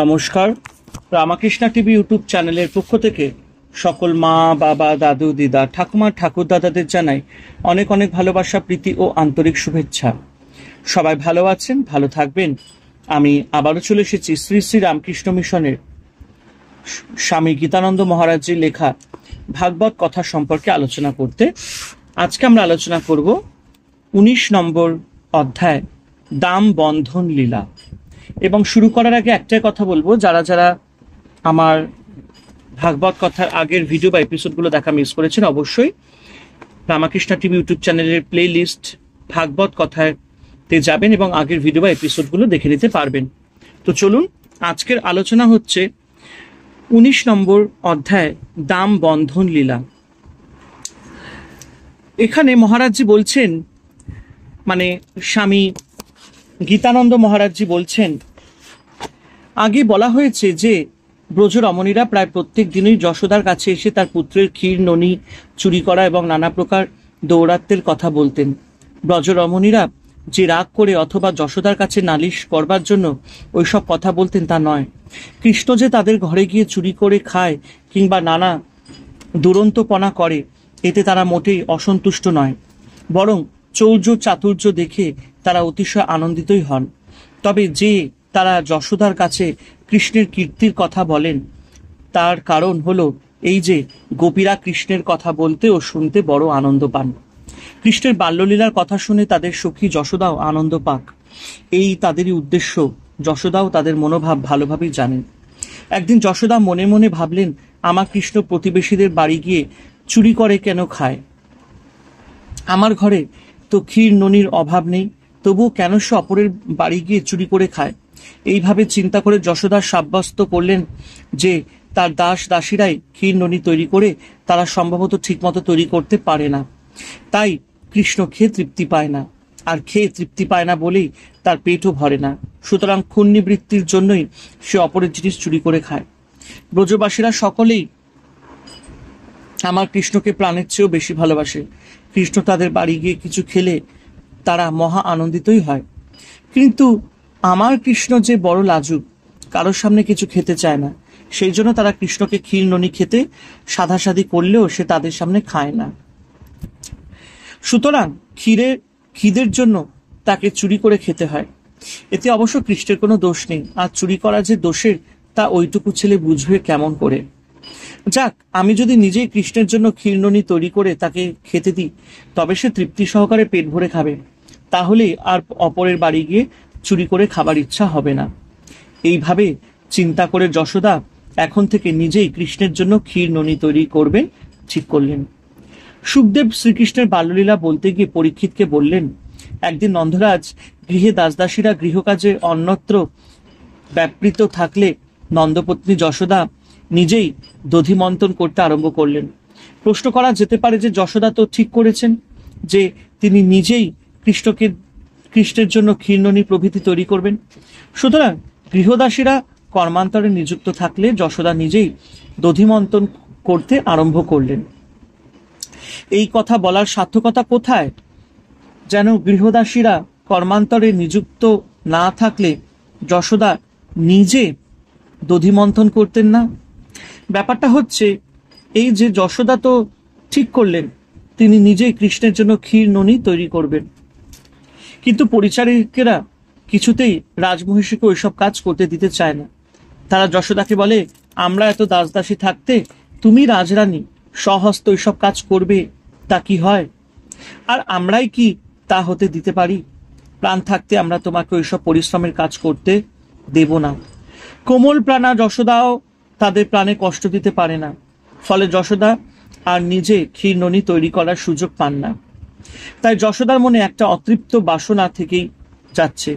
নমস্কার। Ramakrishna TV YouTube চ্যানেলের পক্ষ থেকে সকল মা, বাবা, দাদু, দিদা, ঠাকুমা, ঠাকুর দাদাদের জানাই অনেক অনেক ভালোবাসা, প্রীতি ও আন্তরিক শুভেচ্ছা। সবাই ভালো আছেন, ভালো থাকবেন। আমি আবারও চলে এসেছি শ্রী শ্রী রামকৃষ্ণ মিশনের স্বামী গীতানন্দ মহারাজজির লেখা ভাগবত কথা সম্পর্কে আলোচনা করতে। আজকে আমরা আলোচনা করব 19 নম্বর অধ্যায় দাম বন্ধন লীলা। এবং শুরু করার আগে একটাই কথা বলবো, যারা যারা আমার ভাগবত কথার আগের ভিডিও বা এপিসোডগুলো দেখা মিস করেছেন, অবশ্যই রামাকৃষ্ণ টিভি ইউটিউব চ্যানেলের প্লে লিস্ট ভাগবত কথাতে যাবেন এবং আগের ভিডিও বা এপিসোডগুলো দেখে নিতে পারবেন। তো চলুন, আজকের আলোচনা হচ্ছে 19 নম্বর অধ্যায় দাম বন্ধন লীলা। এখানে মহারাজজি বলছেন, মানে স্বামী গীতানন্দ মহারাজজি বলছেন, আগে বলা হয়েছে যে ব্রজ রমণীরা প্রায় প্রত্যেক দিনই যশোদার কাছে এসে তার পুত্রের ক্ষীর ননি চুরি করা এবং নানা প্রকার দৌরাত্মের কথা বলতেন। ব্রজ রমণীরা যে রাগ করে অথবা যশোদার কাছে নালিশ করবার জন্য ওইসব কথা বলতেন তা নয়। কৃষ্ণ যে তাদের ঘরে গিয়ে চুরি করে খায় কিংবা নানা দুরন্তপনা করে, এতে তারা মোটেই অসন্তুষ্ট নয়, বরং চৌর্য চাতুর্য দেখে তারা অতিশয় আনন্দিতই হন। তবে যে তারা যশোদার কাছে কৃষ্ণের কীর্তির কথা বলেন, তার কারণ হলো এই যে গোপীরা কৃষ্ণের কথা বলতে ও শুনতে বড় আনন্দ পান। কৃষ্ণের বাল্যলীলার কথা শুনে তাদের সখী যশোদাও আনন্দ পাক, এই তাদেরই উদ্দেশ্য। যশোদাও তাদের মনোভাব ভালোভাবেই জানেন। একদিন যশোদা মনে মনে ভাবলেন, আমার কৃষ্ণ প্রতিবেশীদের বাড়ি গিয়ে চুরি করে কেন খায়? আমার ঘরে তো ক্ষীর ননির অভাব নেই, তবুও কেন সে অপরের বাড়ি গিয়ে চুরি করে খায়? এইভাবে চিন্তা করে যশোদা সাব্যস্ত করলেন যে তার দাস দাসীরাই ক্ষীর ননি তৈরি করে তারা সম্ভবত ঠিকমতো তৈরি করতে পারে না, তাই কৃষ্ণ খেয়ে তৃপ্তি পায় না, আর খেয়ে তৃপ্তি পায় না বলেই তার পেটও ভরে না। সুতরাং ক্ষুণ্ণিবৃত্তির জন্যই সে অপরের জিনিস চুরি করে খায়। ব্রজবাসীরা সকলেই আমার কৃষ্ণকে প্রাণের চেয়েও বেশি ভালোবাসে। কৃষ্ণ তাদের বাড়ি গিয়ে কিছু খেলে তারা মহা আনন্দিতই হয়। কিন্তু আমার কৃষ্ণ যে বড় লাজুক, কারোর সামনে কিছু খেতে চায় না, সেই জন্য তারা কৃষ্ণকে ক্ষীর ননি খেতে সাধাসাধি করলেও সে তাদের সামনে খায় না। সুতরাং খিদের জন্য তাকে চুরি করে খেতে হয়। এতে অবশ্য কৃষ্ণের কোনো দোষ নেই, আর চুরি করা যে দোষের তা ওইটুকু ছেলে বুঝবে কেমন করে? যাক, আমি যদি নিজেই কৃষ্ণের জন্য ক্ষীর ননি তৈরি করে তাকে খেতে দিই, তবে সে তৃপ্তি সহকারে পেট ভরে খাবে, তাহলে আর অপরের বাড়ি গিয়ে চুরি করে খাবার ইচ্ছা হবে না। এইভাবে চিন্তা করে যশোদা এখন থেকে নিজেই কৃষ্ণের জন্য ক্ষীর ননি তৈরি করবেন ঠিক করলেন। সুখদেব শ্রীকৃষ্ণের বাল্যলীলা বলতে গিয়ে পরীক্ষিতকে বললেন, একদিন নন্দরাজ গৃহে দাসদাসীরা গৃহকাজে অন্যত্র ব্যাপৃত থাকলে নন্দপত্নী যশোদা নিজেই দধিমন্থন করতে আরম্ভ করলেন। প্রশ্ন করা যেতে পারে যে যশোদা তো ঠিক করেছেন যে তিনি নিজেই কৃষ্ণের জন্য ক্ষীর ননি প্রভৃতি তৈরি করবেন। সুতরাং গৃহদাসীরা কর্মান্তরে নিযুক্ত থাকলে যশোদা নিজেই দধিমন্থন করতে আরম্ভ করলেন। এই কথা বলার সার্থকতা কোথায়? যেন গৃহদাসীরা কর্মান্তরে নিযুক্ত না থাকলে যশোদা নিজে দধিমন্থন করতেন না। ব্যাপারটা হচ্ছে এই যে যশোদা তো ঠিক করলেন তিনি নিজেই কৃষ্ণের জন্য ক্ষীর ননি তৈরি করবেন, কিন্তু পরিচারিকেরা কিছুতেই রাজমহিষীকে ওইসব কাজ করতে দিতে চায় না। তারা যশোদাকে বলে, আমরা এত দাসদাসী থাকতে তুমি রাজরানী স্বহস্তে ওইসব কাজ করবে, তা কি হয়? আর আমরাই কি তা হতে দিতে পারি? প্রাণ থাকতে আমরা তোমাকে ওইসব পরিশ্রমের কাজ করতে দেব না। কোমল প্রাণা যশোদাও তাদের প্রাণে কষ্ট দিতে পারে না, ফলে যশোদা আর নিজে ক্ষীর ননি তৈরি করার সুযোগ পান না। তাই যশোদার মনে একটা অতৃপ্ত বাসনা থেকেই যাচ্ছে।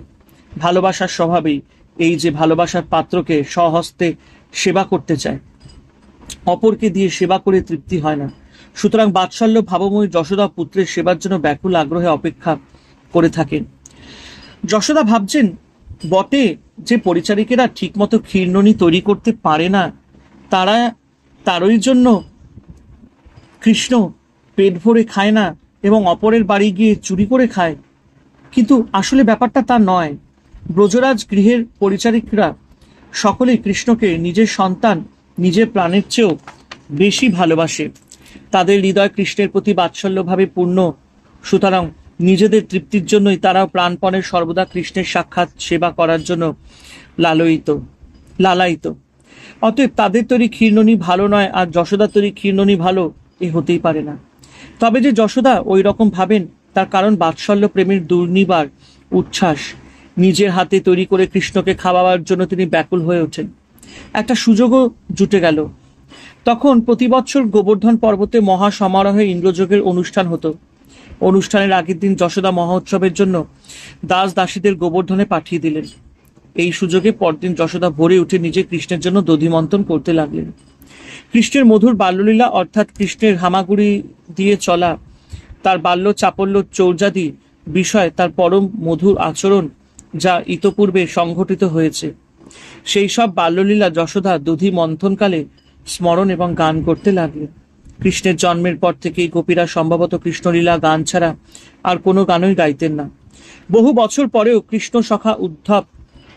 ভালোবাসার স্বভাবেই এই যে ভালোবাসার পাত্রকে স্বহস্তে সেবা করতে চায়, অপরকে দিয়ে সেবা করে তৃপ্তি হয় না। সুতরাং বাৎসল্য ভাবময়ী যশোদা পুত্রের সেবার জন্য ব্যাকুল আগ্রহে অপেক্ষা করে থাকেন। যশোদা ভাবছেন বটে যে পরিচারিকেরা ঠিকমতো ক্ষীর ননি তৈরি করতে পারে না, তারই জন্য কৃষ্ণ পেট ভরে খায় না এবং অপরের বাড়ি গিয়ে চুরি করে খায়। কিন্তু আসলে ব্যাপারটা তা নয়। ব্রজরাজ গৃহের পরিচারিকরা সকলেই কৃষ্ণকে নিজের সন্তান, নিজের প্রাণের চেয়েও বেশি ভালোবাসে। তাদের হৃদয় কৃষ্ণের প্রতি বাৎসল্যভাবে পূর্ণ। সুতরাং নিজেদের তৃপ্তির জন্যই তারাও প্রাণপণে সর্বদা কৃষ্ণের সাক্ষাৎ সেবা করার জন্য লালায়িত। অতএব তাদের তৈরি ক্ষীরননী ভালো নয় আর যশোদার তৈরি ক্ষীরননী ভালো, এ হতেই পারে না। তবে যে যশোদা ওই রকম ভাবেন, তার কারণ বাৎসল্য প্রেমের দুর্নিবার উচ্ছ্বাস। নিজের হাতে তৈরি করে কৃষ্ণকে খাওয়াবার জন্য তিনি ব্যাকুল হয়ে ওঠেন। একটা সুযোগও জুটে গেল। তখন প্রতি বছর গোবর্ধন পর্বতে মহা সমারোহে ইন্দ্রযোগের অনুষ্ঠান হতো। অনুষ্ঠানের আগের দিন যশোদা মহোৎসবের জন্য দাস দাসীদের গোবর্ধনে পাঠিয়ে দিলেন। এই সুযোগে পরদিন যশোদা ভোরে উঠে নিজে কৃষ্ণের জন্য দধিমন্থন করতে লাগলেন। কৃষ্ণের মধুর বাল্যলীলা অর্থাৎ কৃষ্ণের হামাগুড়ি দিয়ে চলা, তার বাল্য চাপল্য চৌর্যাদি বিষয়, তার পরম মধুর আচরণ যা ইতপূর্বে সংঘটিত হয়েছে, সেই সব বাল্যলীলা যশোদা দধি মন্থনকালে স্মরণ এবং গান করতে লাগলেন। কৃষ্ণের জন্মের পর থেকেই গোপীরা সম্ভবত কৃষ্ণলীলা গান ছাড়া আর কোনো গানই গাইতেন না। বহু বছর পরেও কৃষ্ণ সখা উদ্ধব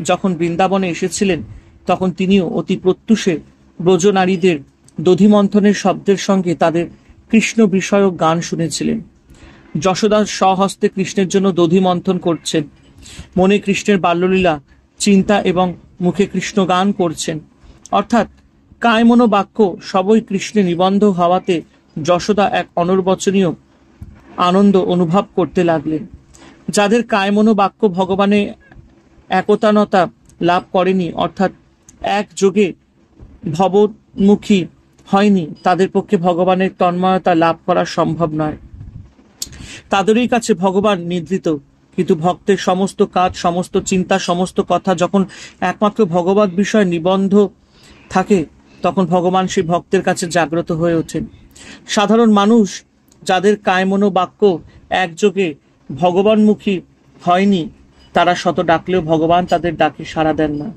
যখন বৃন্দাবনে এসেছিলেন, তখন তিনিও অতি প্রত্যুষে ব্রজনারীদের দধিমন্থনের শব্দের সঙ্গে তাদের কৃষ্ণ বিষয়ক গান শুনেছিলেন। যশোদা স্বহস্তে কৃষ্ণের জন্য দধিমন্থন করছেন, মনে কৃষ্ণের বাল্যলীলা চিন্তা এবং মুখে কৃষ্ণ গান করছেন, অর্থাৎ কায়মনো বাক্য সবই কৃষ্ণে নিবন্ধ হওয়াতে যশোদা এক অনির্বচনীয় আনন্দ অনুভব করতে লাগলেন। যাদের কায়মনো বাক্য ভগবানে একতানতা লাভ করেনি, অর্থাৎ একযোগে ভবমুখী হয়নি, তাদের পক্ষে ভগবানের তন্ময়তা লাভ করা সম্ভব নয়। তাদেরই কাছে ভগবান নিদ্রিত। কিন্তু ভক্তের সমস্ত কাজ, সমস্ত চিন্তা, সমস্ত কথা যখন একমাত্র ভগবত বিষয় নিবন্ধ থাকে, তখন ভগবান সেই ভক্তের কাছে জাগ্রত হয়ে ওঠেন। সাধারণ মানুষ যাদের কায়মনো বাক্য একযোগে ভগবানমুখী হয়নি, তারা শত ডাকলেও ভগবান তাদের ডাকে সাড়া দেন না।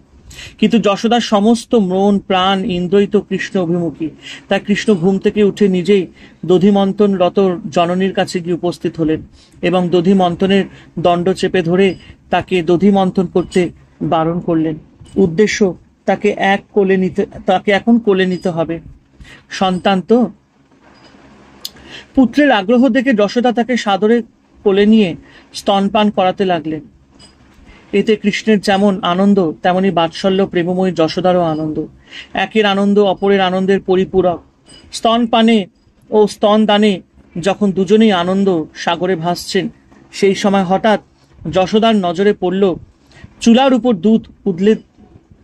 কিন্তু যশোদার সমস্ত মন প্রাণ ইন্দ্রিয় তো কৃষ্ণ অভিমুখী। তাই কৃষ্ণ ঘুম থেকে উঠে নিজেই দধিমন্থন রত জননীর কাছে গিয়ে উপস্থিত হলেন এবং দধিমন্থনের দণ্ড চেপে ধরে তাকে দধিমন্থন করতে বারণ করলেন। উদ্দেশ্য, তাকে এখন কোলে নিতে হবে। সন্তান তো। পুত্রের আগ্রহ দেখে যশোদা তাকে সাদরে কোলে নিয়ে স্তনপান করাতে লাগলেন। এতে কৃষ্ণের যেমন আনন্দ, তেমনি বাৎসল্য প্রেমময়ী যশোদারও আনন্দ। একের আনন্দ অপরের আনন্দের পরিপূরক। স্তনপানে ও স্তনদানে যখন দুজনেই আনন্দ সাগরে ভাসছেন, সেই সময় হঠাৎ যশোদার নজরে পড়ল চুলার উপর দুধ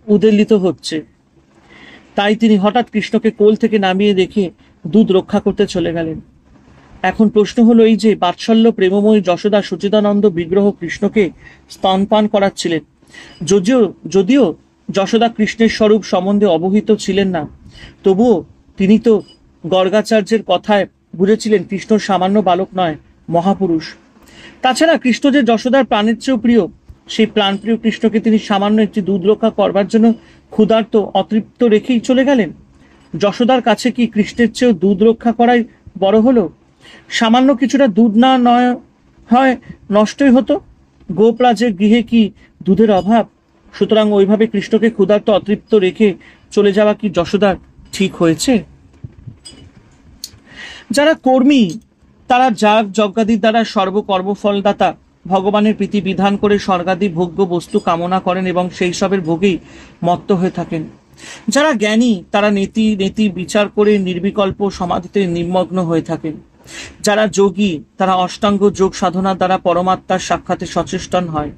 উদ্বেলিত হচ্ছে। তাই তিনি হঠাৎ কৃষ্ণকে কোল থেকে নামিয়ে দেখে দুধ রক্ষা করতে চলে গেলেন। এখন প্রশ্ন হলো এই যে বাৎসল্য প্রেমময়ী যশোদা সচিদানন্দ বিগ্রহ কৃষ্ণকে স্তনপান করাচ্ছিলেন। যদিও যশোদা কৃষ্ণের স্বরূপ সম্বন্ধে অবহিত ছিলেন না, তবুও তিনি তো গর্গাচার্যের কথায় বুঝেছিলেন কৃষ্ণ সামান্য বালক নয়, মহাপুরুষ। তাছাড়া কৃষ্ণ যে যশোদার প্রাণের চেয়েও প্রিয়, সেই প্রাণপ্রিয় কৃষ্ণকে তিনি সামান্য একটি দুধ রক্ষা করবার জন্য ক্ষুধার্ত অতৃপ্ত রেখেই চলে গেলেন। যশোদার কাছে কি কৃষ্ণের চেয়েও দুধ রক্ষা করাই বড় হলো? সামান্য কিছুটা দুধ না নয় হয় নষ্টই হতো। গোপরাজের গৃহে কি দুধের অভাব? সুতরাং ওইভাবে কৃষ্ণকে ক্ষুধার্ত অতৃপ্ত রেখে চলে যাওয়া কি যশোদার ঠিক হয়েছে? যারা কর্মী, তারা যাগ যজ্ঞাদির দ্বারা সর্বকর্মফলদাতা ভগবানের প্রীতি বিধান করে স্বর্গাদি ভোগ্য বস্তু কামনা করেন এবং সেই সবের ভোগেই মত্ত হয়ে থাকেন। যারা জ্ঞানী, তারা নীতি বিচার করে নির্বিকল্প সমাধিতে নিমগ্ন হয়ে থাকেন। যারা যোগী, তারা অষ্টাঙ্গ যোগ সাধনার দ্বারা পরমাত্মার সাক্ষাতে সচেষ্টন হয়।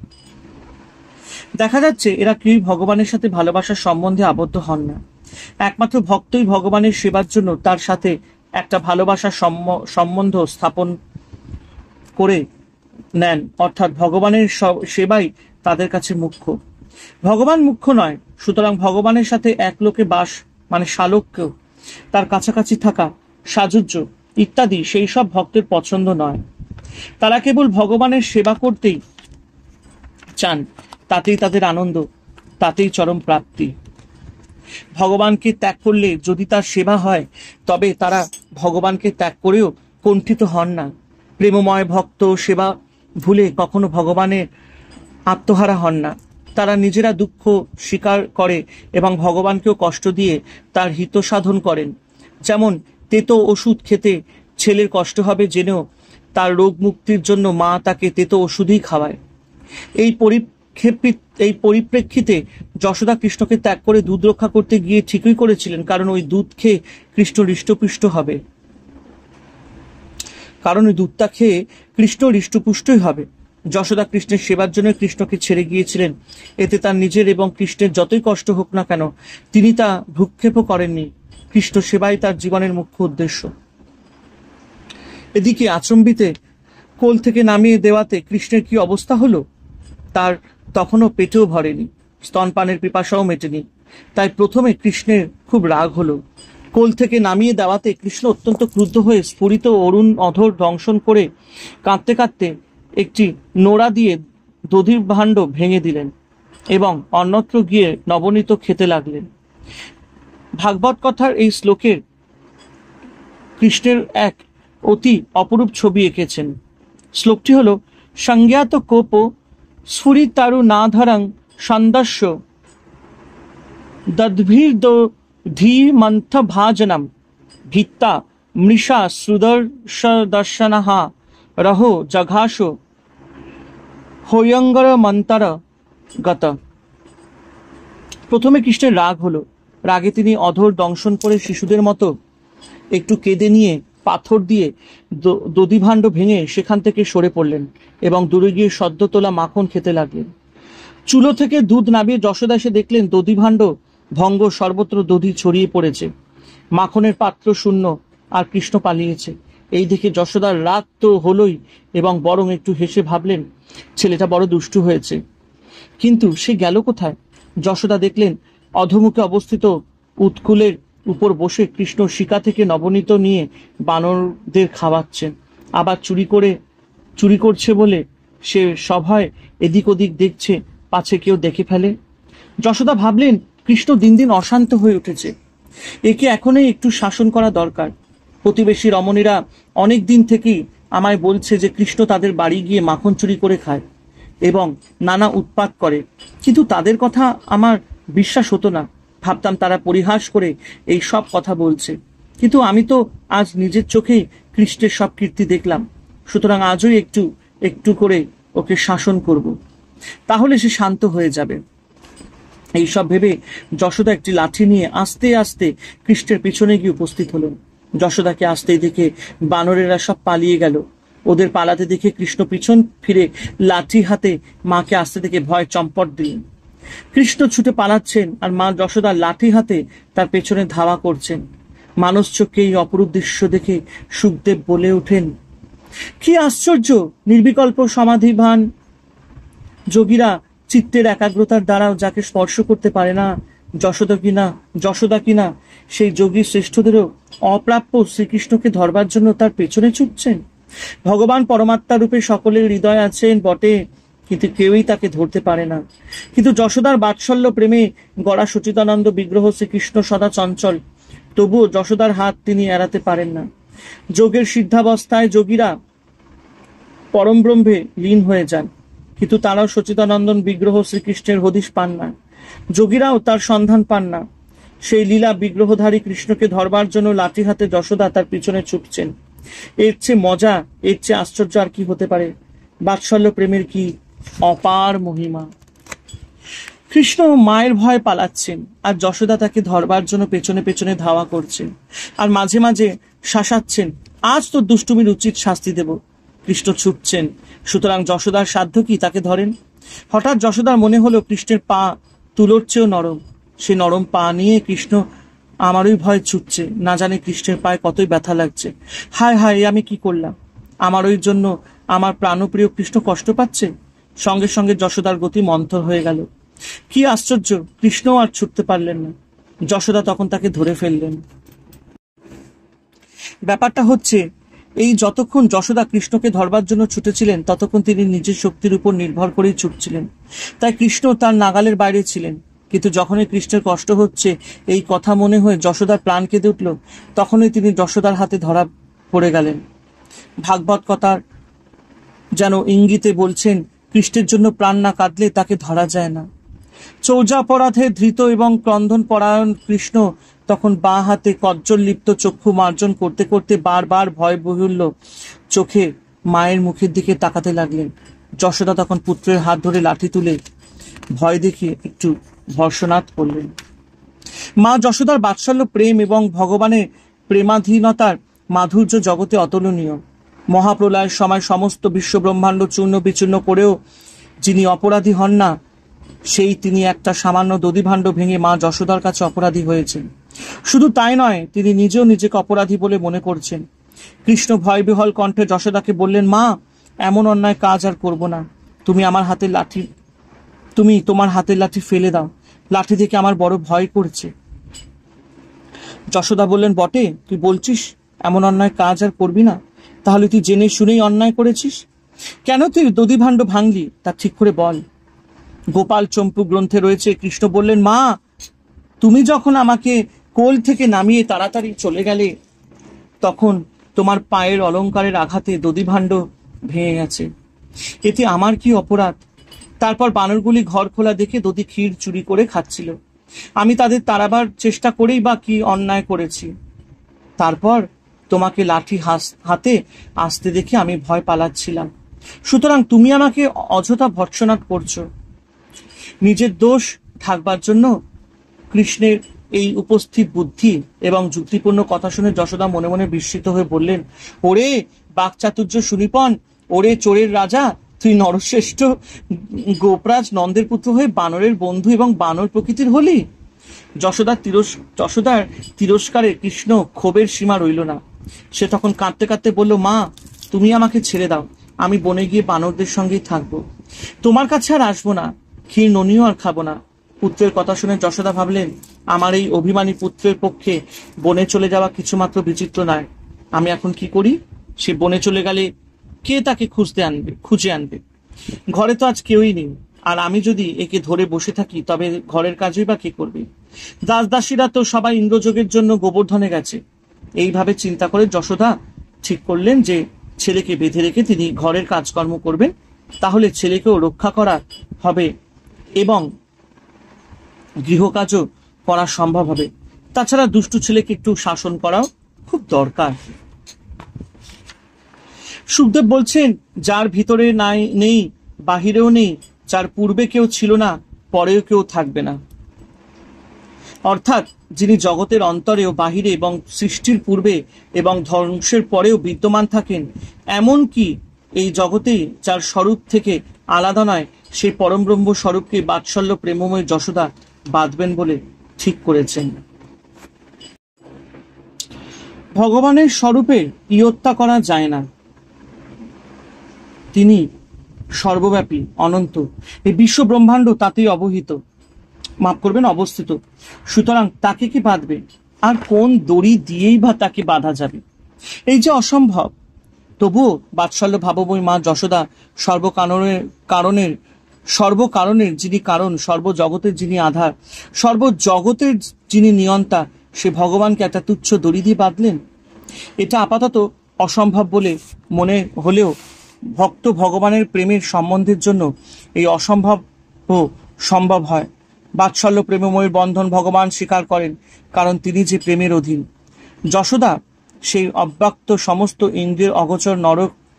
দেখা যাচ্ছে এরা কেউই ভগবানের সাথে ভালোবাসার সম্বন্ধে আবদ্ধ হন না। একমাত্র ভক্তই ভগবানের সেবার জন্য তার সাথে একটা ভালোবাসার সম্বন্ধ স্থাপন করে নেন, অর্থাৎ ভগবানের সেবাই তাদের কাছে মুখ্য। ভগবান মুখ্য নয়। সুতরাং ভগবানের সাথে এক লোকে বাস মানে সালোক্য, তার কাছাকাছি থাকা, সাযুজ্য ইত্যাদি সেই সব ভক্তের পছন্দ নয়। তারা কেবল ভগবানের সেবা করতেই চান, তাতেই তাদের আনন্দ, তাতেই চরম প্রাপ্তি। ভগবানকে ত্যাগ করলে যদি তার সেবা হয়, তবে তারা ভগবানকে ত্যাগ করেও কুণ্ঠিত হন না। প্রেমময় ভক্ত সেবা ভুলে কখনো ভগবানের আত্মহারা হন না। তারা নিজেরা দুঃখ স্বীকার করে এবং ভগবানকেও কষ্ট দিয়ে তার হিত সাধন করেন। যেমন তেতো ওষুধ খেতে ছেলের কষ্ট হবে জেনেও তার রোগ মুক্তির জন্য মা তাকে তেতো ওষুধই খাওয়ায়। এই পরিপ্রেক্ষিতে যশোদা কৃষ্ণকে ত্যাগ করে দুধ রক্ষা করতে গিয়ে ঠিকই করেছিলেন, কারণ ওই দুধ খেয়ে কৃষ্ণ হৃষ্টপুষ্ট হবে। হৃষ্টপুষ্টই হবে। যশোদা কৃষ্ণের সেবার জন্য কৃষ্ণকে ছেড়ে গিয়েছিলেন। এতে তার নিজের এবং কৃষ্ণের যতই কষ্ট হোক না কেন তিনি তা ভ্রুক্ষেপও করেননি। কৃষ্ণ সেবাই তার জীবনের মুখ্য উদ্দেশ্য। এদিকে আচম্বিতে কোল থেকে নামিয়ে দেওয়াতে কৃষ্ণের কি অবস্থা হলো, তার তখনও পেটেও ভরেনি, স্তনপানের পিপাসাও মেটেনি। তাই প্রথমে কৃষ্ণের খুব রাগ হলো। কোল থেকে নামিয়ে দেওয়াতে কৃষ্ণ অত্যন্ত ক্রুদ্ধ হয়ে স্ফুরিত অরুণ অধর দংশন করে কাঁদতে কাঁদতে একটি নোড়া দিয়ে দধির ভাণ্ড ভেঙে দিলেন এবং অন্যত্র গিয়ে নবনীত খেতে লাগলেন। ভাগবত কথার এই শ্লোকের কৃষ্ণের এক অতি অপরূপ ছবি এঁকেছেন। শ্লোকটি হল, সংজ্ঞাত কোপ স্ফুরিতারু নাধরং সন্দস্য দদ্ভির্দধীমন্থ ভাজনম ভিত্তা মৃষা সুদর্শদর্শনঃ রহো জঘাসো হয়ঙ্গর মন্তর গত। প্রথমে কৃষ্ণের রাগ হলো। রাগে তিনি অধর দংশন করে শিশুদের মতো একটু কেঁদে নিয়ে পাথর দিয়ে দধিভাণ্ড ভেঙে সেখান থেকে সরে পড়লেন এবং দূরে গিয়ে সদ্য তোলা মাখন খেতে লাগলেন। চুলো থেকে দুধ নামিয়ে যশোদা এসে দেখলেন দধিভাণ্ড ভঙ্গ, সর্বত্র দধি ছড়িয়ে পড়েছে, মাখনের পাত্র শূন্য, আর কৃষ্ণ পালিয়েছে। এই দেখে যশোদার রাগ তো হলোই এবং বরং একটু হেসে ভাবলেন ছেলেটা বড় দুষ্টু হয়েছে। কিন্তু সে গেল কোথায়? যশোদা দেখলেন অধোমুখে অবস্থিত উৎকুলের উপর বসে কৃষ্ণ শিকা থেকে নবনীত নিয়ে বানরদের খাওয়াচ্ছেন। আবার চুরি করছে বলে সে সভয় এদিক ওদিক দেখছে, পাছে কেউ দেখে ফেলে। যশোদা ভাবলেন কৃষ্ণ দিন দিন অশান্ত হয়ে উঠেছে, একে এখনই একটু শাসন করা দরকার। প্রতিবেশী রমণীরা অনেক দিন থেকেই আমায় বলছে যে কৃষ্ণ তাদের বাড়ি গিয়ে মাখন চুরি করে খায় এবং নানা উৎপাত করে, কিন্তু তাদের কথা আমার বিশ্বাস হতো না। ভাবতাম তারা পরিহাস করে এই সব কথা বলছে, কিন্তু আমি তো আজ নিজের চোখেই কৃষ্ণের সব কীর্তি দেখলাম। সুতরাং আজই একটু একটু করে ওকে শাসন করব, তাহলে সে শান্ত হয়ে যাবে। এইসব ভেবে যশোদা একটি লাঠি নিয়ে আস্তে আস্তে কৃষ্ণের পিছনে গিয়ে উপস্থিত হলেন। যশোদাকে আসতেই দেখে বানরেরা সব পালিয়ে গেল। ওদের পালাতে দেখে কৃষ্ণ পিছন ফিরে লাঠি হাতে মাকে আসতে দেখে ভয় চম্পট দিলেন। কৃষ্ণ ছুটে পালাচ্ছেন আর মা যশোদা লাঠি হাতে তার পেছনে ধাওয়া করছেন। মানস চোখে এই অপরূপ দৃশ্য দেখে সুখদেব বলে ওঠেন, কি আশ্চর্য! নির্বিকল্প সমাধিভান যোগীরা চিত্তের একাগ্রতার দ্বারাও যাকে স্পর্শ করতে পারে না, যশোদা কিনা সেই যোগী শ্রেষ্ঠদেরও অপ্রাপ্য শ্রীকৃষ্ণকে ধরবার জন্য তার পেছনে ছুটছেন। ভগবান পরমাত্মা রূপে সকলের হৃদয় আছেন বটে, কিন্তু কেউই তাকে ধরতে পারে না। কিন্তু যশোদার বাৎসল্য প্রেমে গড়া সচিদানন্দ বিগ্রহ শ্রীকৃষ্ণ সদা চঞ্চল, তবুও যশোদার হাত তিনি এড়াতে পারেন না। যোগের সিদ্ধাবস্থায় যোগীরা পরম ব্রহ্মে লীন হয়ে যান, কিন্তু তারাও সচিদানন্দন বিগ্রহ শ্রীকৃষ্ণের হদিশ পান না। যোগীরাও তার সন্ধান পান না। সেই লীলা বিগ্রহধারী কৃষ্ণকে ধরবার জন্য লাঠি হাতে যশোদা তার পিছনে ছুটছেন। এর চেয়ে মজা, এর চেয়ে আশ্চর্য আর কি হতে পারে? বাৎসল্য প্রেমের কি অপার মহিমা! কৃষ্ণ মায়ের ভয় পালাচ্ছেন আর যশোদা তাকে ধরবার জন্য পেছনে পেছনে ধাওয়া করছেন আর মাঝে মাঝে শাসাচ্ছেন, আজ তোর দুষ্টুমির উচিত শাস্তি দেব। কৃষ্ণ ছুটছেন, সুতরাং যশোদার সাধ্য কি তাকে ধরেন? হঠাৎ যশোদার মনে হলো কৃষ্ণের পা তুলোর চেয়েও নরম। সে নরম পা নিয়ে কৃষ্ণ আমারই ভয় ছুটছে, না জানে কৃষ্ণের পায়ে কতই ব্যথা লাগছে। হায় হায়, আমি কি করলাম? আমার ওই জন্য আমার প্রাণপ্রিয় কৃষ্ণ কষ্ট পাচ্ছে। সঙ্গে সঙ্গে যশোদার গতি মন্থর হয়ে গেল। কি আশ্চর্য, কৃষ্ণ আর ছুটতে পারলেন না। যশোদা তখন তাকে ধরে ফেললেন। ব্যাপারটা হচ্ছে এই, যতক্ষণ যশোদা কৃষ্ণকে ধরবার জন্য ছুটেছিলেন ততক্ষণ তিনি নিজের শক্তির উপর নির্ভর করেই ছুটছিলেন। তাই কৃষ্ণ তার নাগালের বাইরে ছিলেন। কিন্তু যখনই কৃষ্ণের কষ্ট হচ্ছে এই কথা মনে হয়ে যশোদার প্রাণ কেঁদে উঠল, তখনই তিনি যশোদার হাতে ধরা পড়ে গেলেন। ভাগবত কথার যেন ইঙ্গিতে বলছেন, কৃষ্ণের জন্য প্রাণ না কাঁদলে তাকে ধরা যায় না। চৌর্যাপরাধে ধৃত এবং ক্রন্দন পরায়ণ কৃষ্ণ তখন বাঁ হাতে কজ্জল লিপ্ত চক্ষু মার্জন করতে করতে বারবার ভয় বহুল্য চোখে মায়ের মুখের দিকে তাকাতে লাগলেন। যশোদা তখন পুত্রের হাত ধরে লাঠি তুলে ভয় দেখিয়ে একটু ভর্ৎসনাদ করলেন। মা যশোদার বাৎসল্য প্রেম এবং ভগবানের প্রেমাধীনতার মাধুর্য জগতে অতুলনীয়। মহাপ্রলয়ের সময় সমস্ত বিশ্ব ব্রহ্মাণ্ড চূর্ণ বিচূর্ণ করেও যিনি অপরাধী হন না, সেই তিনি একটা সামান্য দধিভাণ্ড ভেঙে মা যশোদার কাছে অপরাধী হয়েছেন। শুধু তাই নয়, তিনি নিজেও নিজেকে অপরাধী বলে মনে করছেন। কৃষ্ণ ভয়বিহ্বল কণ্ঠে যশোদাকে বললেন, মা, এমন অন্যায় কাজ আর করব না। তুমি তোমার হাতের লাঠি ফেলে দাও। লাঠি থেকে আমার বড় ভয় করছে। যশোদা বললেন, বটে, তুই বলছিস এমন অন্যায় কাজ আর করবি না? তাহলে তুই জেনে শুনেই অন্যায় করেছিস। কেন তুই দধিভাণ্ড ভাঙলি তা ঠিক করে বল। গোপাল চম্পু গ্রন্থে রয়েছে, কৃষ্ণ বললেন, মা, তুমি যখন আমাকে কোল থেকে নামিয়ে তাড়াতাড়ি চলে গেলে, তখন তোমার পায়ের অলঙ্কারের আঘাতে দধিভাণ্ড ভেঙে গেছে। এতে আমার কি অপরাধ? তারপর বানরগুলি ঘর খোলা দেখে দধি ক্ষীর চুরি করে খাচ্ছিল। আমি তাদের তাড়াবার চেষ্টা করেই বা কি অন্যায় করেছি? তারপর তোমাকে লাঠি হাতে আসতে দেখে আমি ভয় পালাচ্ছিলাম। সুতরাং তুমি আমাকে অযথা ভর্ৎসনাদ করছো। নিজের দোষ ঢাকবার জন্য কৃষ্ণের এই উপস্থিত বুদ্ধি এবং যুক্তিপূর্ণ কথা শুনে যশোদা মনে মনে বিস্মিত হয়ে বললেন, ওরে বাকচাতুর্য সুনিপন, ওরে চোরের রাজা, তুই নরশ্রেষ্ঠ গোপরাজ নন্দের পুত্র হয়ে বানরের বন্ধু এবং বানর প্রকৃতির হলি। যশোদার তিরস্কারে কৃষ্ণ ক্ষোভের সীমা রইল না। সে তখন কাঁদতে কাঁদতে বলল, মা, তুমি আমাকে ছেড়ে দাও। আমি বনে গিয়ে বানরদের সঙ্গেই থাকবো। তোমার কাছে আর আসবো না। ক্ষীর ননিও আর খাবো না। পুত্রের কথা শুনে যশোদা ভাবলেন, আমার এই অভিমানী পুত্রের পক্ষে বনে চলে যাওয়া কিছুমাত্র বিচিত্র নয়। আমি এখন কি করি? সে বনে চলে গেলে কে তাকে খুঁজে আনবে? ঘরে তো আজ কেউই নেই। আর আমি যদি একে ধরে বসে থাকি, তবে ঘরের কাজই বা কে করবে? দাস দাসীরা তো সবাই ইন্দ্রযোগের জন্য গোবর্ধনে গেছে। এইভাবে চিন্তা করে যশোদা ঠিক করলেন যে ছেলেকে বেঁধে রেখে তিনি ঘরের কাজকর্ম করবেন। তাহলে ছেলেকেও রক্ষা করা হবে এবং গৃহকাজও করা সম্ভব হবে। তাছাড়া দুষ্টু ছেলেকে একটু শাসন করাও খুব দরকার। সুখদেব বলছেন, যার ভিতরে নেই, বাহিরেও নেই, যার পূর্বে কেউ ছিল না, পরেও কেউ থাকবে না। অর্থাৎ যিনি জগতের অন্তরে ও বাহিরে এবং সৃষ্টির পূর্বে এবং ধ্বংসের পরেও বিদ্যমান থাকেন, এমন কি এই জগতেই যার স্বরূপ থেকে আলাদা নয়, সেই পরমব্রহ্ম স্বরূপকে বাৎসল্য প্রেমময় যশোদা বাঁধবেন বলে ঠিক করেছেন। ভগবানের স্বরূপের ইয়ত্তা করা যায় না। তিনি সর্বব্যাপী, অনন্ত। এই বিশ্ব ব্রহ্মাণ্ড তাতেই অবস্থিত। সুতরাং তাকে কি বাঁধবে? আর কোন দড়ি দিয়েই বা তাকে বাঁধা যাবে? এই যে অসম্ভব। তবুও বাৎসল্য ভাবময়ী মা যশোদা সর্বকারণের যিনি কারণ, সর্বজগতের যিনি আধার, সর্বজগতের যিনি নিয়ন্তা, সে ভগবানকে একটা তুচ্ছ দড়ি দিয়ে বাঁধলেন। এটা আপাতত অসম্ভব বলে মনে হলেও ভক্ত ভগবানের প্রেমের সম্বন্ধের জন্য এই অসম্ভব সম্ভব হয়। বাৎসল্য প্রেমময়ের বন্ধন ভগবান স্বীকার করেন, কারণ তিনি যে প্রেমের অধীন। যশোদা সেই অব্যক্ত সমস্ত ইন্দ্রিয়ের অগোচর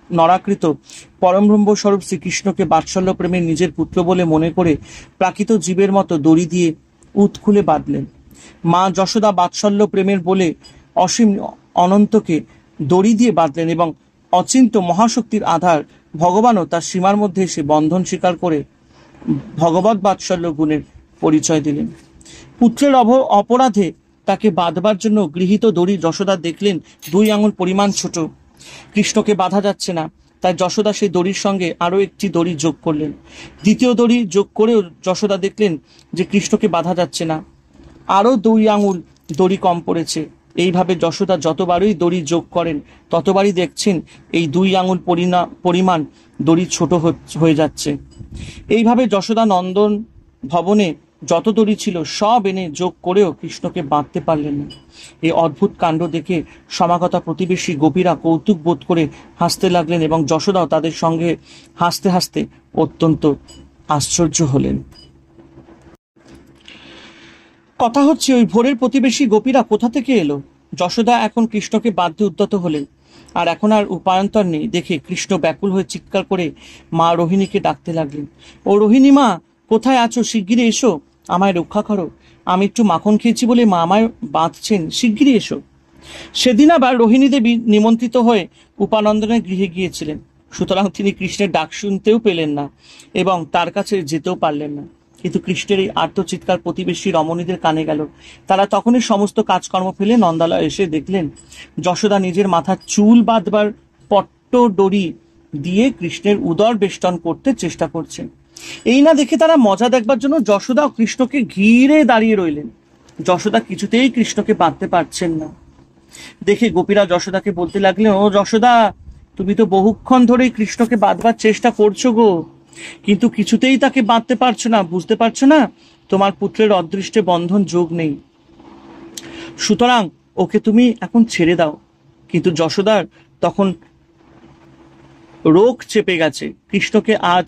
নরাকৃত পরমব্রহ্ম স্বরূপ শ্রীকৃষ্ণকে বাৎসল্য প্রেমের নিজের পুত্র বলে মনে করে প্রাকৃত জীবের মতো দড়ি দিয়ে খুলে বাঁধলেন। মা যশোদা বাৎসল্য প্রেমের বলে অসীম অনন্তকে দড়ি দিয়ে বাঁধলেন এবং অচিন্ত মহাশক্তির আধার ভগবানও তার সীমার মধ্যে এসে বন্ধন স্বীকার করে ভগবৎ বাৎসল্য গুণের পরিচয় দিলেন। পুত্রের অপরাধে তাকে বাঁধবার জন্য গৃহীত দড়ি যশোদা দেখলেন 2 আঙুল পরিমাণ ছোট। কৃষ্ণকে বাঁধা যাচ্ছে না, তাই যশোদা সেই দড়ির সঙ্গে আরো একটি দড়ি যোগ করলেন। দ্বিতীয় দড়ি যোগ করেও যশোদা দেখলেন যে কৃষ্ণকে বাঁধা যাচ্ছে না, আরো 2 আঙুল দড়ি কম পড়েছে। এইভাবে যশোদা যতবারই দড়ি যোগ করেন, ততবারই দেখছেন এই 2 আঙুল পরিমাণ দড়ি ছোট হয়ে যাচ্ছে। এইভাবে যশোদা নন্দন ভবনে যত দড়ি ছিল সব এনে যোগ করেও কৃষ্ণকে বাঁধতে পারলেন না। এই অদ্ভুত কাণ্ড দেখে সমাগতা প্রতিবেশী গোপীরা কৌতুক বোধ করে হাসতে লাগলেন এবং যশোদাও তাদের সঙ্গে হাসতে হাসতে অত্যন্ত আশ্চর্য হলেন। কথা হচ্ছে ওই ভোরের প্রতিবেশী গোপীরা কোথা থেকে এলো। যশোদা এখন কৃষ্ণকে বাঁধতে উদ্যত হলেন। আর এখন আর উপায়ন্তর নেই দেখে কৃষ্ণ ব্যাকুল হয়ে চিৎকার করে মা রোহিণীকে ডাকতে লাগলেন। ও রোহিণী মা, কোথায় আছো? শিগগিরই এসো, আমায় রক্ষা করো। আমি একটু মাখন খেয়েছি বলে মা আমায় বাঁধছেন, শিগগিরই এসো। সেদিন আবার রোহিণী দেবী নিমন্ত্রিত হয়ে উপানন্দনের গৃহে গিয়েছিলেন, সুতরাং তিনি কৃষ্ণের ডাক শুনতেও পেলেন না এবং তার কাছে যেতেও পারলেন না। কিন্তু কৃষ্ণের এই আর্তচিৎকার প্রতিবেশী রমণীদের কানে গেল। তারা তখনই সমস্ত কাজকর্ম ফেলে নন্দালয়ে এসে দেখলেন যশোদা নিজের মাথার চুল বাঁধবার পট্ট দড়ি দিয়ে কৃষ্ণের উদর বেষ্টন করতে চেষ্টা করছেন। এই না দেখে তারা মজা দেখবার জন্য যশোদা ও কৃষ্ণকে ঘিরে দাঁড়িয়ে রইলেন। যশোদা কিছুতেই কৃষ্ণকে বাঁধতে পারছেন না দেখে গোপীরা যশোদাকে বলতে লাগলেন, ও যশোদা, তুমি তো বহুক্ষণ ধরেই কৃষ্ণকে বাঁধবার চেষ্টা করছো গো, কিন্তু কিছুতেই তাকে বাঁধতে পারছো না। বুঝতে পারছো না তোমার পুত্রের অদৃষ্টে বন্ধন যোগ নেই, সুতরাং ওকে তুমি এখন ছেড়ে দাও। কিন্তু যশোদার তখন রোগ চেপে গেছে, কৃষ্ণকে আজ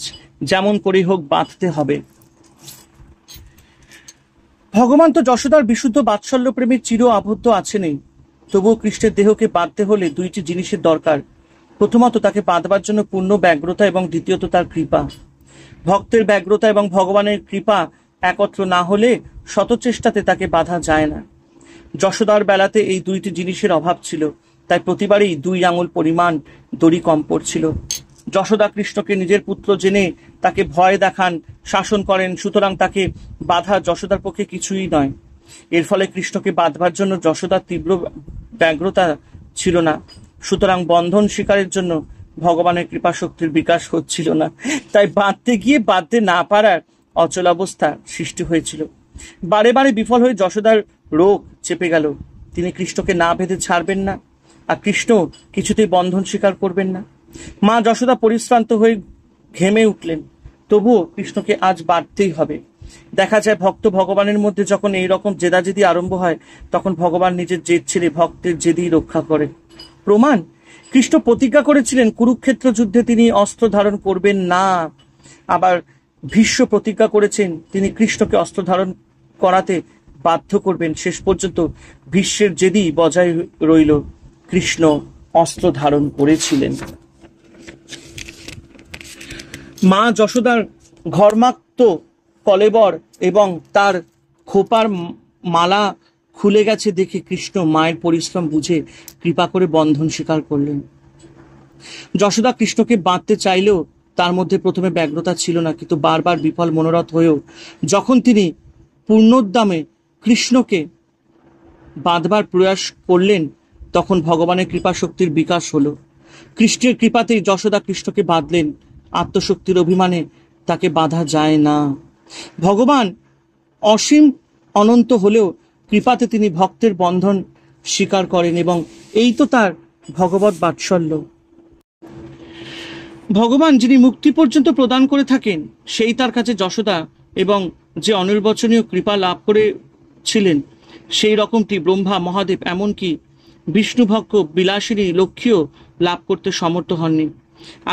যেমন করেই হোক বাঁধতে হবে। ভগবান তো যশোদার বিশুদ্ধ বাৎসল্য প্রেমে চির আবদ্ধ আছেনই, তবুও কৃষ্ণের দেহকে বাঁধতে হলে দুইটি জিনিসের দরকার। প্রথমত তাকে বাঁধবার জন্য পূর্ণ ব্যগ্রতা এবং দ্বিতীয়ত তার কৃপা। ভক্তের ব্যগ্রতা এবং ভগবানের কৃপা একত্র না হলে শতচেষ্টাতে তাকে বাঁধা যায় না। যশোদার বেলাতে এই দুইটি জিনিসের অভাব ছিল, তাই প্রতিবারই 2 আঙুল পরিমাণ দড়ি কম পড়ছিল। যশোদা কৃষ্ণকে নিজের পুত্র জেনে তাকে ভয় দেখান, শাসন করেন, সুতরাং তাকে বাধা যশোদার পক্ষে কিছুই নয়। এর ফলে কৃষ্ণকে বাঁধবার জন্য যশোদার তীব্র ব্যগ্রতা ছিল না, সুতরাং বন্ধন শিকারের জন্য ভগবানের কৃপা শক্তির বিকাশ হচ্ছিল না, তাই বাঁধতে গিয়ে বাঁধতে না পারার অচল অবস্থা সৃষ্টি হয়েছিল। বারে বারে বিফল হয়ে যশোদার রোগ চেপে গেল। তিনি কৃষ্ণকে না বেঁধে ছাড়বেন না, আর কৃষ্ণ কিছুতেই বন্ধন স্বীকার করবেন না। মা যশোদা পরিশ্রান্ত হয়ে ঘেমে উঠলেন, তবুও কৃষ্ণকে আজ বাঁধতেই হবে। দেখা যায় ভক্ত ভগবানের মধ্যে যখন এইরকম জেদাজেদি আরম্ভ হয়, তখন ভগবান নিজের জেদ ছেড়ে ভক্তের জেদি রক্ষা করে। প্রমাণ, কৃষ্ণ প্রতিজ্ঞা করেছিলেন কুরুক্ষেত্র যুদ্ধে তিনি অস্ত্র ধারণ করবেন না। আবার ভীষ্ম প্রতিজ্ঞা করেছেন তিনি কৃষ্ণকে অস্ত্র ধারণ করাতে বাধ্য করবেন। শেষ পর্যন্ত ভীষ্মের জেদি বজায় রইল, কৃষ্ণ অস্ত্র ধারণ করেছিলেন। মা যশোদার ঘর্মাক্ত কলেবর এবং তার খোপার মালা খুলে গেছে দেখে কৃষ্ণ মায়ের পরিশ্রম বুঝে কৃপা করে বন্ধন স্বীকার করলেন। যশোদা কৃষ্ণকে বাঁধতে চাইলেও তার মধ্যে প্রথমে ব্যগ্রতা ছিল না, কিন্তু বারবার বিফল মনোরথ হয়েও যখন তিনি পূর্ণোদ্যমে কৃষ্ণকে বাঁধবার প্রয়াস করলেন, তখন ভগবানের কৃপা শক্তির বিকাশ হলো। কৃষ্ণের কৃপাতেই যশোদা কৃষ্ণকে বাঁধলেন। আত্মশক্তির অভিমানে তাকে বাঁধা যায় না। ভগবান অসীম অনন্ত হলেও কৃপাতে তিনি ভক্তের বন্ধন স্বীকার করেন, এবং এই তো তার ভগবৎ বাৎসল্য। ভগবান যিনি মুক্তি পর্যন্ত প্রদান করে থাকেন, সেই তার কাছে যশোদা এবং যে অনির্বচনীয় কৃপা লাভ করেছিলেন, সেই রকমটি ব্রহ্মা, মহাদেব, এমনকি বিষ্ণুভক্ত বিলাসিনী লক্ষ্মীও লাভ করতে সমর্থ হননি।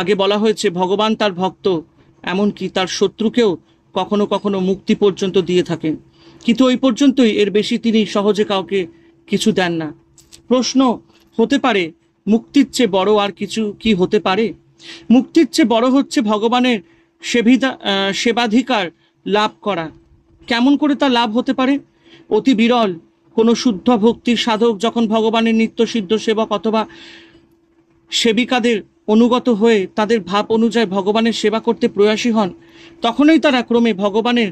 আগে বলা হয়েছে ভগবান তার ভক্ত, এমনকি তার শত্রুকেও কখনো কখনো মুক্তি পর্যন্ত দিয়ে থাকেন, কিন্তু ওই পর্যন্তই, এর বেশি তিনি সহজে কাউকে কিছু দেন না। প্রশ্ন হতে পারে, মুক্তির চেয়ে বড় আর কিছু কি হতে পারে? মুক্তির চেয়ে বড় হচ্ছে ভগবানের সেবাধিকার লাভ করা। কেমন করে তা লাভ হতে পারে? অতি বিরল কোনো শুদ্ধ ভক্তির সাধক যখন ভগবানের নিত্য সিদ্ধ সেবক অথবা সেবিকাদের অনুগত হয়ে তাদের ভাব অনুযায়ী ভগবানের সেবা করতে প্রয়াসী হন, তখনই তারা ক্রমে ভগবানের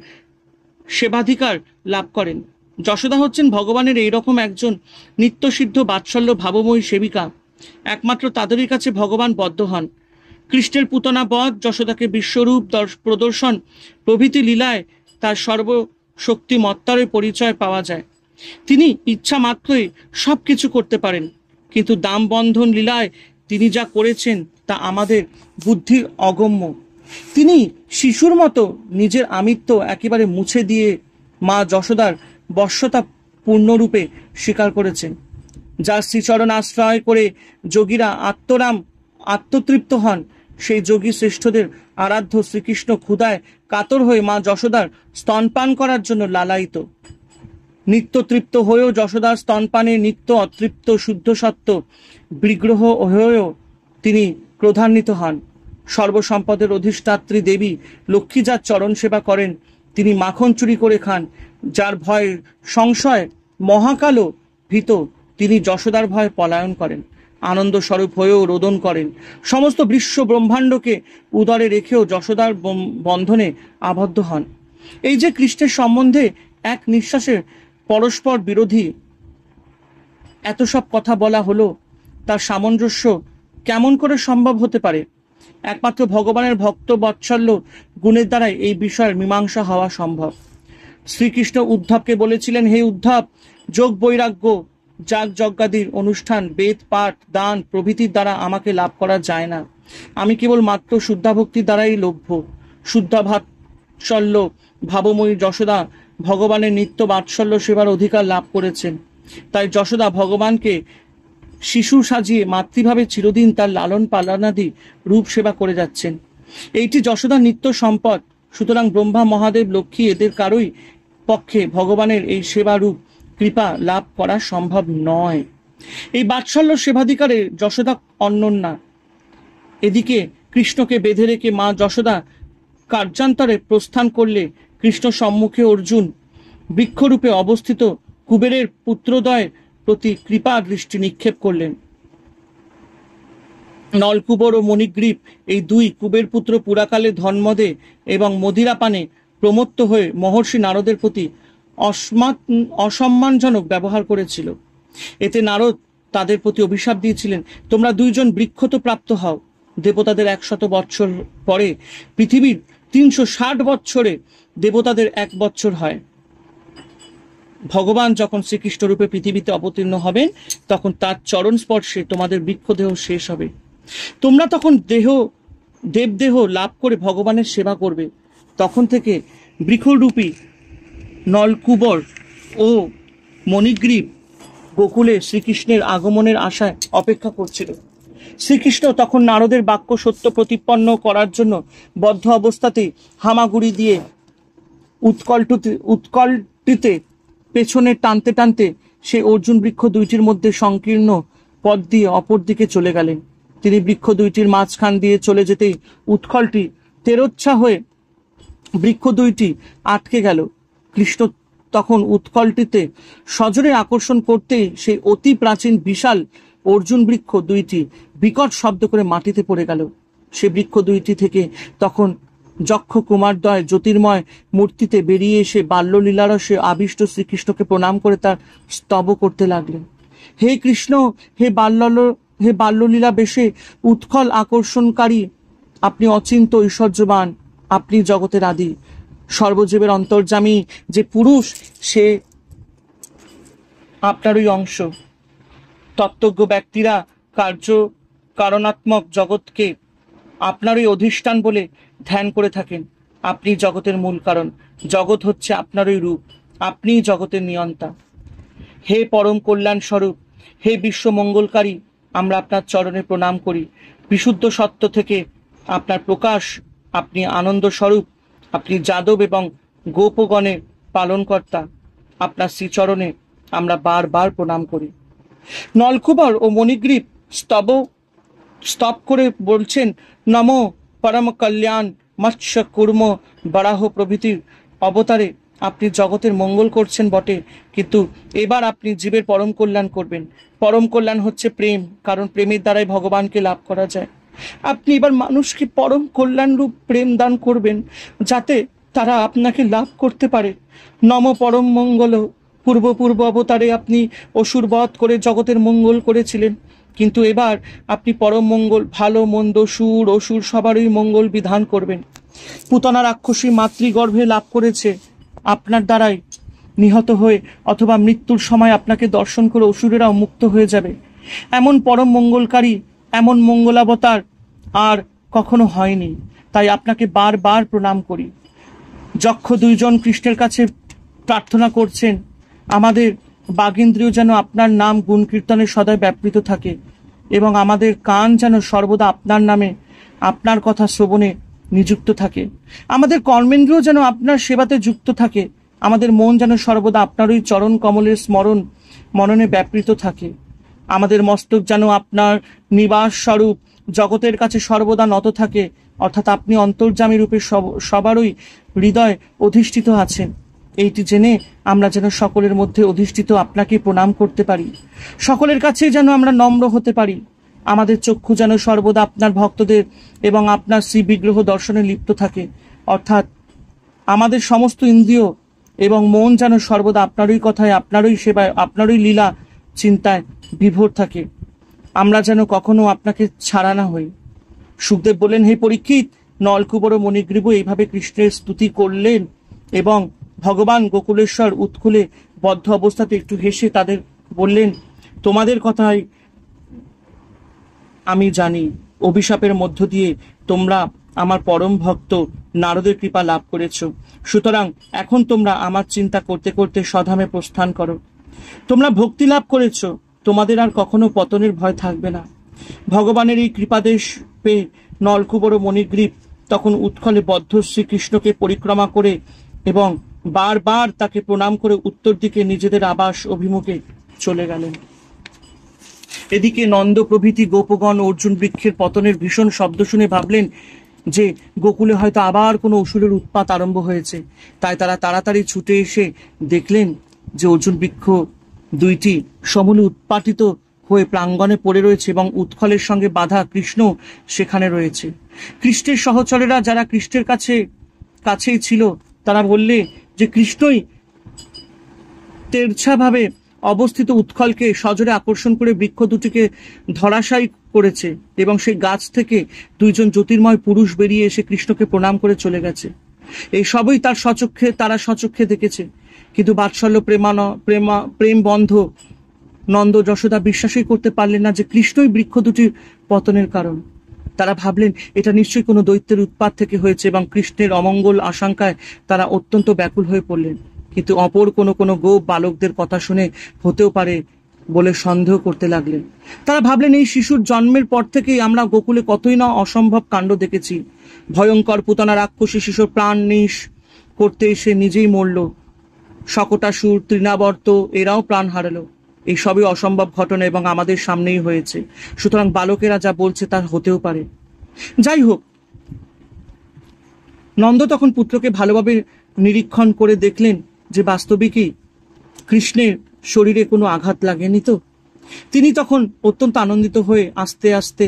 সেবাধিকার লাভ করেন। যশোদা হচ্ছেন ভগবানের এইরকম একজন নিত্যসিদ্ধ বাৎসল্য ভাবময়ী সেবিকা। একমাত্র তাদেরই কাছে ভগবান বদ্ধ হন। কৃষ্ণের পুতনা বধ, যশোদাকে বিশ্বরূপ প্রদর্শন প্রভৃতি লীলায় তার সর্বশক্তিমত্তার পরিচয় পাওয়া যায়। তিনি ইচ্ছা মাত্রই সব কিছু করতে পারেন, কিন্তু দাম বন্ধন লীলায় তিনি যা করেছেন তা আমাদের বুদ্ধির অগম্য। তিনি শিশুর মতো নিজের আমিত্ব একেবারে মুছে দিয়ে মা যশোদার বশ্যতা পূর্ণরূপে স্বীকার করেছেন। যার শ্রীচরণ আশ্রয় করে যোগীরা আত্মতৃপ্ত হন, সেই যোগী শ্রেষ্ঠদের আরাধ্য শ্রীকৃষ্ণ ক্ষুধায় কাতর হয়ে মা যশোদার স্তনপান করার জন্য লালায়িত। নিত্য তৃপ্ত হয়েও যশোদার স্তনপানে নিত্য অতৃপ্ত শুদ্ধ সত্ত্ব বিগ্রহ হয়েও তিনি ক্রোধান্বিত হন। সর্বসম্পদের অধিষ্ঠাত্রী দেবী লক্ষ্মী যার চরণ সেবা করেন, তিনি মাখন চুরি করে খান। যার ভয় সংশয় মহাকালও ভীত, তিনি যশোদার ভয়ে পলায়ন করেন। আনন্দ স্বরূপ হয়েও রোদন করেন। সমস্ত বিশ্ব ব্রহ্মাণ্ডকে উদরে রেখেও যশোদার বন্ধনে আবদ্ধ হন। এই যে কৃষ্ণের সম্বন্ধে এক নিঃশ্বাসে পরস্পর বিরোধী এত সব কথা বলা হলো, তার সামঞ্জস্য কেমন করে সম্ভব হতে পারে? একমাত্র ভগবানের ভক্ত বৎসল্য গুণের দ্বারাই এই বিষয়ের মীমাংসা হওয়া সম্ভব। শ্রীকৃষ্ণ উদ্ধবকে বলেছিলেন, হে উদ্ধব, যোগ বৈরাগ্য যাগ যজ্ঞাদির অনুষ্ঠান, বেদ পাঠ, দান প্রভৃতির দ্বারা আমাকে লাভ করা যায় না। আমি কেবল মাত্র শুদ্ধাভক্তির দ্বারাই লভ্য। শুদ্ধা বাৎসল্য ভাবময়ী যশোদা ভগবানের নিত্য বাৎসল্য সেবার অধিকার লাভ করেছেন। তাই যশোদা ভগবানকে শিশু সাজিয়ে মাতৃভাবে চিরদিন তার লালন পালনাদি রূপ সেবা করে যাচ্ছেন। এইটি যশোদার নিত্য সম্পদ। সুতরাং ব্রহ্মা, মহাদেব, লক্ষ্মী এদের কারোই পক্ষে ভগবানের এই সেবা রূপ কৃপা লাভ করা সম্ভব নয়। এই বাৎসল্য সেবাধিকারে যশোদা অনন্যা। এদিকে কৃষ্ণকে বেঁধে রেখে মা যশোদা কার্যান্তরে প্রস্থান করলে কৃষ্ণ সম্মুখে অর্জুন বৃক্ষরূপে অবস্থিত কুবেরের পুত্রদ্বয়ের প্রতি কৃপা দৃষ্টি নিক্ষেপ করলেন। নলকুবর ও মণিগ্রীব এই দুই কুবের পুত্র পুরাকালে ধনমদে এবং মদিরাপানে প্রমত্ত হয়ে মহর্ষি নারদের প্রতি অসম্মানজনক ব্যবহার করেছিল। এতে নারদ তাদের প্রতি অভিশাপ দিয়েছিলেন, তোমরা দুইজন বৃক্ষত প্রাপ্ত হও। দেবতাদের 100 বৎসর পরে পৃথিবীর 360 বৎসরে দেবতাদের 1 বৎসর হয়। ভগবান যখন শ্রীকৃষ্ণ রূপে পৃথিবীতে অবতীর্ণ হবেন, তখন তার চরণ স্পর্শে তোমাদের বৃক্ষদেহ শেষ হবে। তোমরা তখন দেবদেহ লাভ করে ভগবানের সেবা করবে। তখন থেকে বৃক্ষরূপী নলকুবর ও মণিগ্রীব গোকুলে শ্রীকৃষ্ণের আগমনের আশায় অপেক্ষা করছিল। শ্রীকৃষ্ণ তখন নারদের বাক্য সত্য প্রতিপন্ন করার জন্য বদ্ধ অবস্থাতেই হামাগুড়ি দিয়ে উৎকলটিতে পেছনে টানতে টানতে সে অর্জুন বৃক্ষ দুইটির মধ্যে সংকীর্ণ পথ দিয়ে অপর দিকে চলে গেলেন। তিনি বৃক্ষ দুইটির মাঝখান দিয়ে চলে যেতেই উৎকলটি তেরোচ্ছা হয়ে বৃক্ষ দুইটি আটকে গেল। কৃষ্ণ তখন উৎকলটিতে সজোরে আকর্ষণ করতেই সেই অতি প্রাচীন বিশাল অর্জুন বৃক্ষ দুইটি বিকট শব্দ করে মাটিতে পড়ে গেল। সে বৃক্ষ দুইটি থেকে তখন যক্ষ কুমারদ্বয় জ্যোতির্ময় মূর্তিতে বেরিয়ে এসে বাল্যলীলারসে আবিষ্ট শ্রীকৃষ্ণকে প্রণাম করে তার স্তব করতে লাগলেন। হে কৃষ্ণ, হে বাল্যলীলা বেশে উৎকল আকর্ষণকারী, আপনি অচিন্ত ঐশ্বর্যবান, আপনি জগতের আদি, সর্বজীবের অন্তর্যামী যে পুরুষ, সে আপনারই অংশ। তত্ত্বজ্ঞ ব্যক্তিরা কার্য কারণাত্মক জগৎকে আপনারই অধিষ্ঠান বলে ধ্যান করে থাকেন। আপনি জগতের মূল কারণ, জগৎ হচ্ছে আপনারই রূপ, আপনিই জগতের নিয়ন্তা। হে পরম কল্যাণ স্বরূপ, হে বিশ্ব মঙ্গলকারী, আমরা আপনার চরণে প্রণাম করি। বিশুদ্ধ সত্য থেকে আপনার প্রকাশ, আপনি আনন্দ স্বরূপ, আপনি যাদব এবং গোপগণের পালনকর্তা। আপনার শ্রীচরণে আমরা বারবার প্রণাম করি। নলকুবর ও মণিগ্রীব স্তব করে বলছেন, নমো পরম কল্যাণ মৎস্য কুর্ম বরাহ প্রভৃতির অবতারে আপনি জগতের মঙ্গল করছেন বটে, কিন্তু এবার আপনি জীবের পরম কল্যাণ করবেন। পরম কল্যাণ হচ্ছে প্রেম, কারণ প্রেমের দ্বারাই ভগবানকে লাভ করা যায়। আপনি এবার মানুষকে পরম কল্যাণ রূপ প্রেম দান করবেন, যাতে তারা আপনাকে লাভ করতে পারে। নম পরম মঙ্গল। পূর্ব অবতারে আপনি অসুর বধ করে জগতের মঙ্গল করেছিলেন, কিন্তু এবার আপনি পরম মঙ্গল, ভালো মন্দ, সুর অসুর সবারই মঙ্গল বিধান করবেন। পুতনা রাক্ষসী মাতৃগর্ভে লাভ করেছে আপনার দ্বারাই, নিহত হয়ে অথবা মৃত্যুর সময় আপনাকে দর্শন করে অসুরেরাও মুক্ত হয়ে যাবে। এমন পরম মঙ্গলকারী, এমন মঙ্গলাবতার আর কখনো হয়নি, তাই আপনাকে বারবার প্রণাম করি। যক্ষ দুইজন কৃষ্ণের কাছে প্রার্থনা করছেন, আমাদের বাগেন্দ্রিয় যেন আপনার নাম গুণ কীর্তনে সদাই ব্যাপৃত থাকে এবং আমাদের কান যেন সর্বদা আপনার নামে, আপনার কথা শ্রবণে নিযুক্ত থাকে। আমাদের কর্মেন্দ্রিয় যেন আপনার সেবাতে যুক্ত থাকে আমাদের মন যেন সর্বদা আপনারই চরণ কমলের মননে ব্যাপৃত থাকে। আমাদের মস্তক যেন আপনার নিবাস স্বরূপ জগতের কাছে সর্বদা নত থাকে, অর্থাৎ আপনি অন্তর্যামী রূপে সবারই হৃদয় অধিষ্ঠিত আছেন। এইটি জেনে আমরা যেন সকলের মধ্যে অধিষ্ঠিত আপনাকে প্রণাম করতে পারি, সকলের কাছে যেন আমরা নম্র হতে পারি। আমাদের চক্ষু যেন সর্বদা আপনার ভক্তদের এবং আপনার শ্রী বিগ্রহ দর্শনে লিপ্ত থাকে, অর্থাৎ আমাদের সমস্ত ইন্দ্রিয় এবং মন যেন সর্বদা আপনারই কথায়, আপনারই সেবায়, আপনারই লীলা চিন্তায় বিভোর থাকে। আমরা যেন কখনো আপনাকে ছাড়া না হই। সুখদেব বললেন, হে পরীক্ষিত, নলকুবর ও মণিগ্রীব এইভাবে কৃষ্ণের স্তুতি করলেন এবং ভগবান গোকুলেশ্বর উৎকুলে বদ্ধ অবস্থাতে একটু হেসে তাদের বললেন, তোমাদের কথাই আমি জানি, অভিশাপের মধ্য দিয়ে তোমরা আমার পরম ভক্ত নারদের কৃপা লাভ করেছ। সুতরাং এখন তোমরা আমার চিন্তা করতে করতে স্বধামে প্রস্থান করো। তোমরা ভক্তি লাভ করেছ, তোমাদের আর কখনো পতনের ভয় থাকবে না। ভগবানের এই কৃপাদেশ পেয়ে নলকুবর ও মণিগ্রীব তখন উৎকলে বদ্ধ শ্রীকৃষ্ণকে পরিক্রমা করে এবং বারবার তাকে প্রণাম করে উত্তর দিকে নিজেদের আবাস অভিমুখে চলে গেলেন। এদিকে নন্দ প্রভৃতি গোপগণ অর্জুন বৃক্ষের পতনের ভীষণ শব্দ শুনে ভাবলেন যে গোকুলে হয়তো আবার কোনো অসুরের উৎপাত আরম্ভ হয়েছে। তাই তারা তাড়াতাড়ি ছুটে এসে দেখলেন যে অর্জুন বৃক্ষ দুইটি সমূলে উৎপাটিত হয়ে প্রাঙ্গণে পড়ে রয়েছে এবং উৎকলের সঙ্গে বাধা কৃষ্ণ সেখানে রয়েছে। কৃষ্ণের সহচরেরা যারা কৃষ্ণের কাছেই ছিল তারা বললে যে কৃষ্ণই তেরছাভাবে অবস্থিত উৎকলকে সজোরে আকর্ষণ করে বৃক্ষ দুটিকে ধরাশায়ী করেছে এবং সেই গাছ থেকে দুইজন জ্যোতির্ময় পুরুষ বেরিয়ে এসে কৃষ্ণকে প্রণাম করে চলে গেছে। এই সবই তারা স্বচক্ষে দেখেছে। কিন্তু বাৎসল্য প্রেম বন্ধ নন্দ যশোদা বিশ্বাসই করতে পারলেন না যে কৃষ্ণই বৃক্ষ দুটির পতনের কারণ। তারা ভাবলেন এটা নিশ্চয়ই কোনো দৈত্যের উৎপাত থেকে হয়েছে এবং কৃষ্ণের অমঙ্গল আশঙ্কায় তারা অত্যন্ত ব্যাকুল হয়ে পড়লেন। কিন্তু অপর কোনো গোপ বালকদের কথা শুনে হতেও পারে বলে সন্দেহ করতে লাগলেন। তারা ভাবলেন এই শিশুর জন্মের পর থেকেই আমরা গোকুলে কতই না অসম্ভব কাণ্ড দেখেছি। ভয়ঙ্কর পুতনা রাক্ষসী শিশুর প্রাণ নিশ করতে এসে নিজেই মরল, শকটাসুর, তৃণাবর্ত এরাও প্রাণ হারালো। এই সবই অসম্ভব ঘটনা এবং আমাদের সামনেই হয়েছে। সুতরাং বালকেরা যা বলছে তা হতেও পারে। যাই হোক, নন্দ তখন পুত্রকে ভালোভাবে নিরীক্ষণ করে দেখলেন যে বাস্তবিকই কৃষ্ণের শরীরে কোনো আঘাত লাগেনি তো। তিনি তখন অত্যন্ত আনন্দিত হয়ে আস্তে আস্তে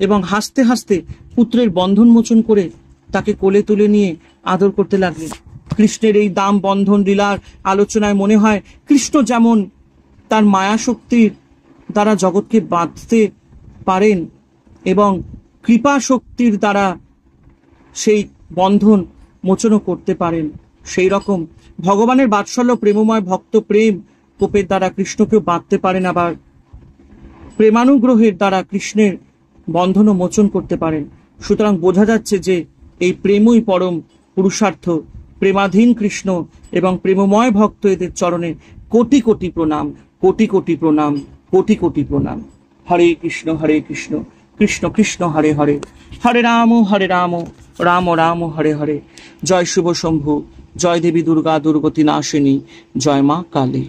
এবং হাসতে হাসতে পুত্রের বন্ধন মোচন করে তাকে কোলে তুলে নিয়ে আদর করতে লাগলেন। কৃষ্ণের এই দাম বন্ধন লীলার আলোচনায় মনে হয় কৃষ্ণ যেমন তার মায়া শক্তির দ্বারা জগৎকে বাঁধতে পারেন এবং কৃপা শক্তির দ্বারা সেই বন্ধন মোচনও করতে পারেন, সেই রকম ভগবানের বাৎসল্য প্রেমময় ভক্ত প্রেম কোপের দ্বারা কৃষ্ণকেও বাঁধতে পারেন, আবার প্রেমানুগ্রহের দ্বারা কৃষ্ণের বন্ধনও মোচন করতে পারেন। সুতরাং বোঝা যাচ্ছে যে এই প্রেমই পরম পুরুষার্থ। প্রেমাধীন কৃষ্ণ এবং প্রেমময় ভক্ত এদের চরণে কোটি কোটি প্রণাম, কোটি কোটি প্রণাম, কোটি কোটি প্রণাম। হরে কৃষ্ণ কৃষ্ণ কৃষ্ণ হরে হরে, হরে রাম রাম রাম হরে হরে। জয় শুভ শম্ভু, জয় দেবী দুর্গা দুর্গতি নাশিনী, জয় মা কালী।